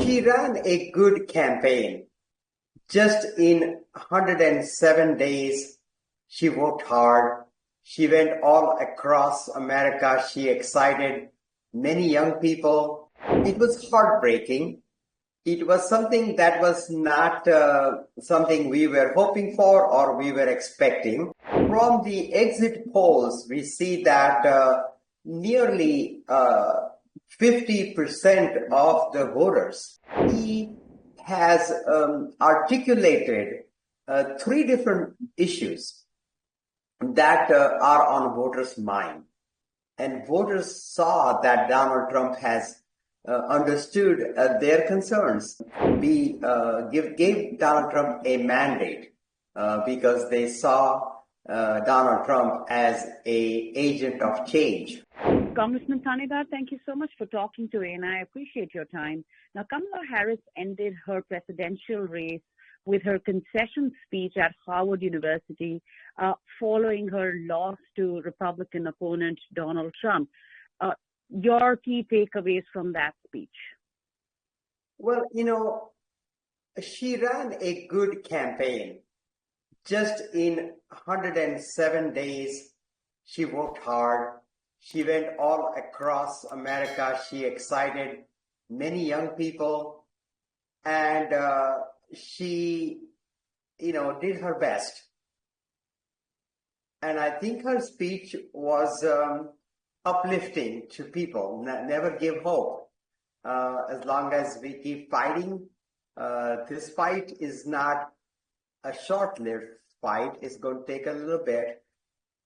She ran a good campaign. Just in 107 days, she worked hard. She went all across America. She excited many young people. It was heartbreaking. It was something that was not something we were hoping for or we were expecting. From the exit polls, we see that nearly 50% of the voters. He has articulated three different issues that are on voters' mind. And voters saw that Donald Trump has understood their concerns. We gave Donald Trump a mandate because they saw Donald Trump as an agent of change. Congressman Thanedar, thank you so much for talking to me, and I appreciate your time. Now, Kamala Harris ended her presidential race with her concession speech at Harvard University following her loss to Republican opponent Donald Trump. Your key takeaways from that speech? Well, she ran a good campaign. Just in 107 days, she worked hard. She went all across America. She excited many young people. And she, did her best. And I think her speech was uplifting to people. Never give hope. As long as we keep fighting, this fight is not a short-lived fight. It's going to take a little bit,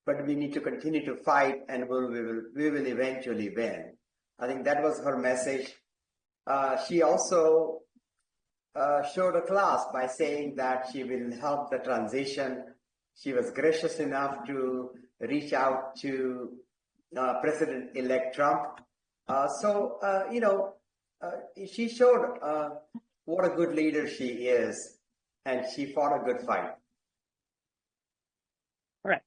but we need to continue to fight, and we will eventually win. I think that was her message. She also showed a class by saying that she will help the transition. She was gracious enough to reach out to President-elect Trump. She showed what a good leader she is, and she fought a good fight. All right.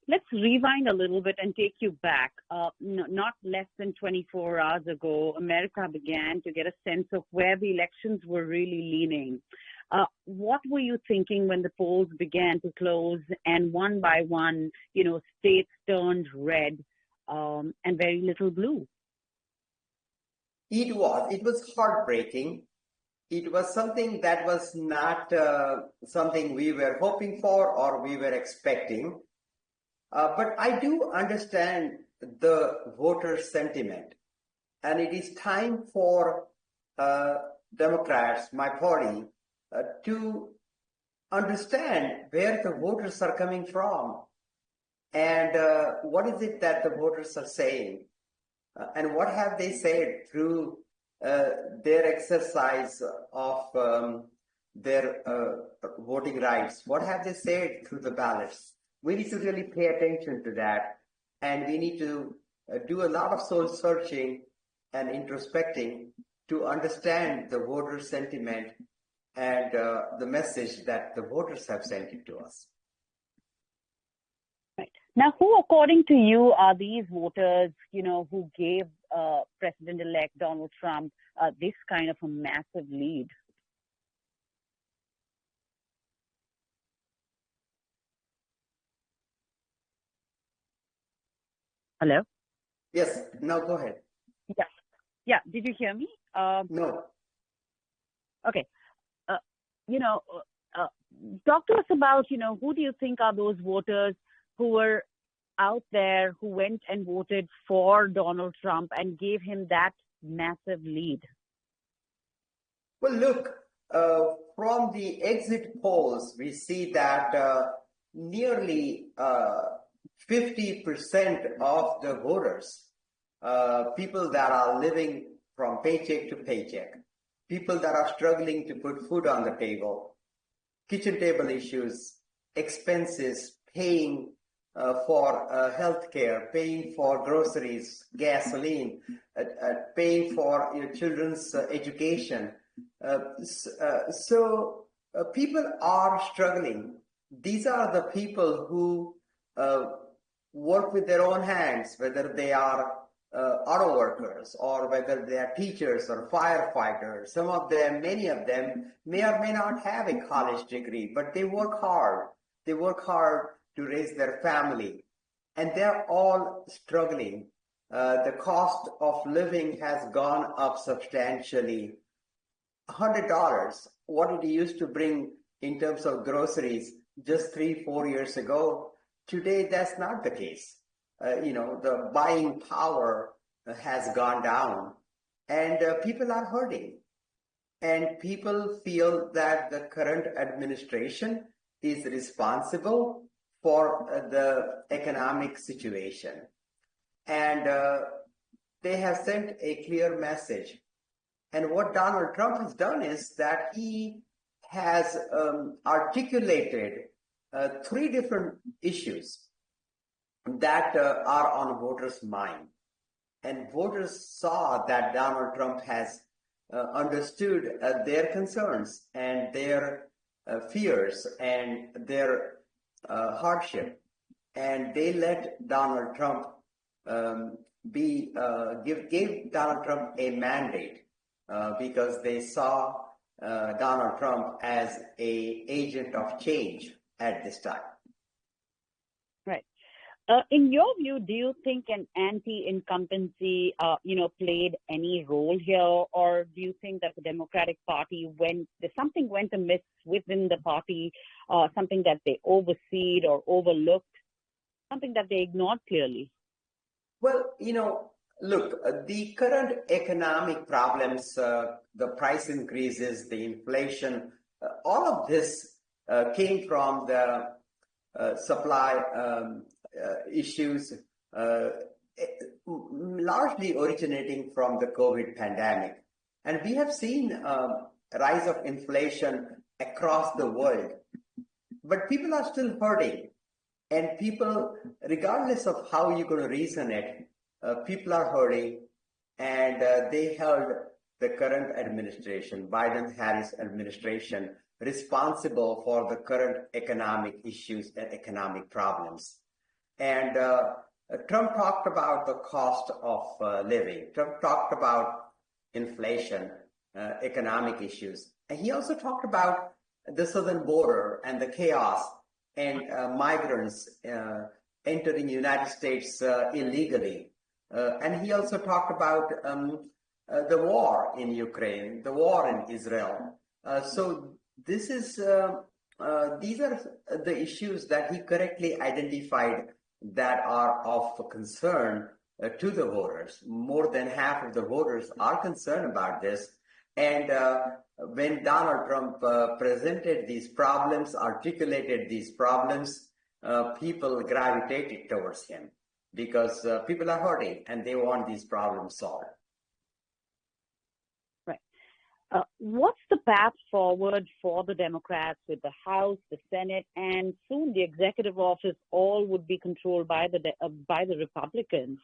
Let's rewind a little bit and take you back. Not less than 24 hours ago, America began to get a sense of where the elections were really leaning. What were you thinking when the polls began to close and one by one, states turned red and very little blue? It was heartbreaking. It was something that was not something we were hoping for or we were expecting. But I do understand the voter sentiment. And it is time for Democrats, my party, to understand where the voters are coming from and what is it that the voters are saying and what have they said through their exercise of their voting rights. What have they said through the ballots? We need to really pay attention to that, and we need to do a lot of soul searching and introspecting to understand the voter sentiment and the message that the voters have sent it to us. Right. Now, who, according to you, are these voters, who gave President-elect Donald Trump this kind of a massive lead? Hello? Yes. No, go ahead. Yes. Yeah. Did you hear me? No. Okay. Talk to us about, who do you think are those voters who were out there, who went and voted for Donald Trump and gave him that massive lead? Well, look, from the exit polls, we see that nearly 50% of the voters, people that are living from paycheck to paycheck, people that are struggling to put food on the table, kitchen table issues, expenses, paying for health care, paying for groceries, gasoline, paying for your children's education. So people are struggling. These are the people who work with their own hands, whether they are auto workers, or whether they are teachers or firefighters. Some of them, many of them, may or may not have a college degree, but they work hard. They work hard to raise their family, and they're all struggling. The cost of living has gone up substantially. $100, what it used to bring in terms of groceries just 3-4 years ago, today that's not the case. The buying power has gone down, and people are hurting. And people feel that the current administration is responsible for the economic situation. And they have sent a clear message. And what Donald Trump has done is that he has articulated 3 different issues that are on voters' mind. And voters saw that Donald Trump has understood their concerns and their fears and their hardship. And they let Donald Trump gave Donald Trump a mandate because they saw Donald Trump as an agent of change at this time. Right. In your view, do you think an anti-incumbency, played any role here, or do you think that the Democratic Party something went amiss within the party, something that they overseed or overlooked, something that they ignored clearly? Well, look, the current economic problems, the price increases, the inflation, all of this came from the supply issues, largely originating from the COVID pandemic. And we have seen a rise of inflation across the world, but people are still hurting. And people, regardless of how you're going to reason it, people are hurting, and they held the current administration, Biden-Harris administration, responsible for the current economic issues and economic problems. And Trump talked about the cost of living. Trump talked about inflation, economic issues. And he also talked about the southern border and the chaos and migrants entering the United States illegally. And he also talked about the war in Ukraine, the war in Israel. So these are the issues that he correctly identified that are of concern to the voters. More than half of the voters are concerned about this. And when Donald Trump presented these problems, articulated these problems, people gravitated towards him because people are hurting and they want these problems solved. Right. What's the path forward for the Democrats with the House, the Senate, and soon the executive office? All would be controlled by the Republicans.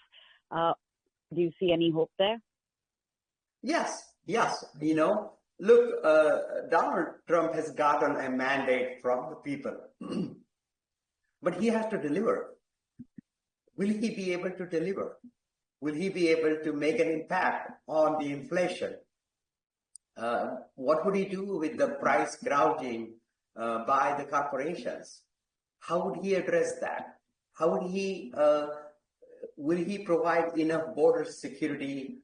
Do you see any hope there? Yes. Look, Donald Trump has gotten a mandate from the people, but he has to deliver. Will he be able to deliver? Will he be able to make an impact on the inflation? What would he do with the price gouging by the corporations? How would he address that? How would will he provide enough border security,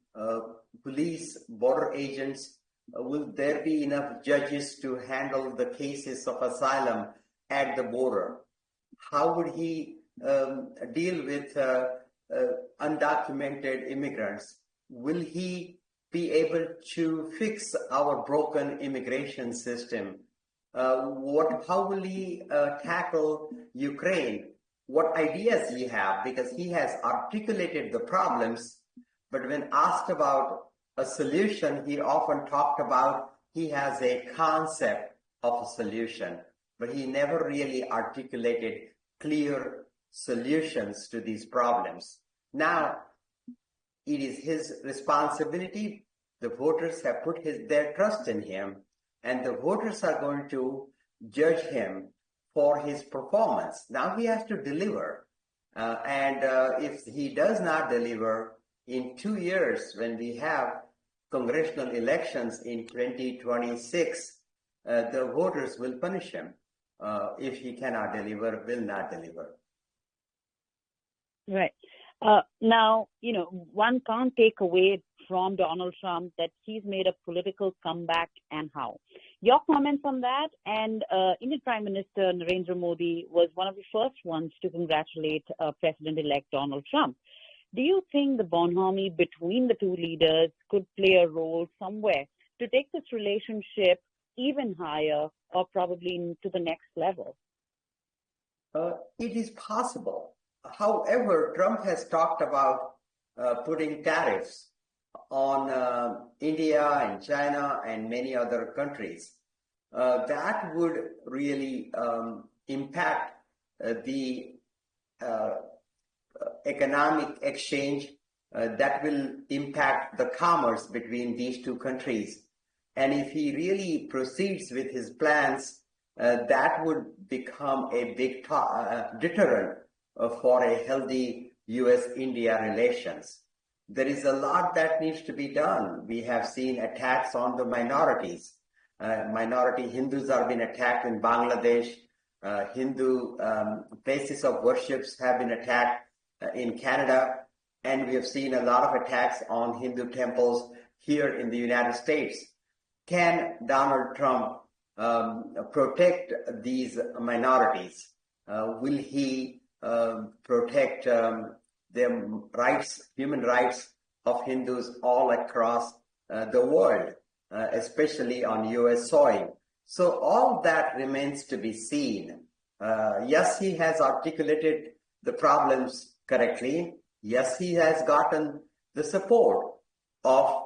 police, border agents? Will there be enough judges to handle the cases of asylum at the border? How would he deal with undocumented immigrants? Will he be able to fix our broken immigration system? How will he tackle Ukraine? What ideas he have? Because he has articulated the problems, but when asked about a solution, he often talked about he has a concept of a solution, but he never really articulated clear solutions to these problems. Now, it is his responsibility. The voters have put their trust in him, and the voters are going to judge him for his performance. Now he has to deliver. And if he does not deliver, in 2 years, when we have congressional elections in 2026, the voters will punish him if he cannot deliver, will not deliver. Right. Now, one can't take away from Donald Trump that he's made a political comeback and how. Your comments on that? And Indian Prime Minister Narendra Modi was one of the first ones to congratulate President-elect Donald Trump. Do you think the bonhomie between the two leaders could play a role somewhere to take this relationship even higher or probably to the next level? It is possible. However, Trump has talked about putting tariffs on India and China and many other countries. That would really impact the economic exchange, that will impact the commerce between these two countries. And if he really proceeds with his plans, that would become a big deterrent for a healthy US-India relations. There is a lot that needs to be done. We have seen attacks on the minorities. Minority Hindus have been attacked in Bangladesh. Hindu places of worships have been attacked in Canada. And we have seen a lot of attacks on Hindu temples here in the United States. Can Donald Trump protect these minorities? Will he protect the rights, human rights of Hindus all across the world, especially on US soil? So all that remains to be seen. Yes, he has articulated the problems correctly. Yes, he has gotten the support of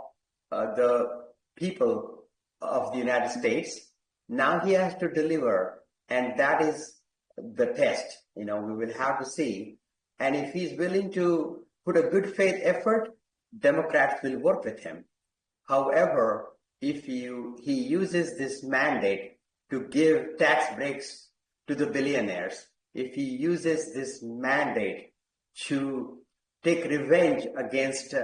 the people of the United States. Now he has to deliver, and that is the test. We will have to see. And if he's willing to put a good faith effort, Democrats will work with him. However, if he uses this mandate to give tax breaks to the billionaires, if he uses this mandate to take revenge against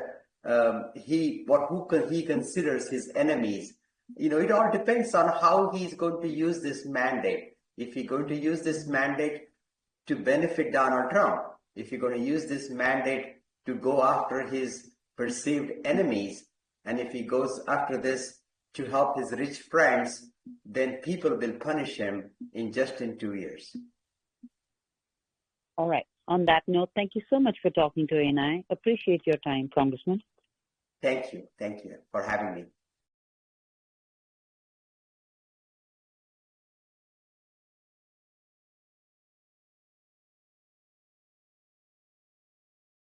who he considers his enemies, it all depends on how he's going to use this mandate. If he's going to use this mandate to benefit Donald Trump, if he's going to use this mandate to go after his perceived enemies, and if he goes after this to help his rich friends, then people will punish him in 2 years. All right. On that note, thank you so much for talking to ANI. Appreciate your time, Congressman. Thank you. Thank you for having me.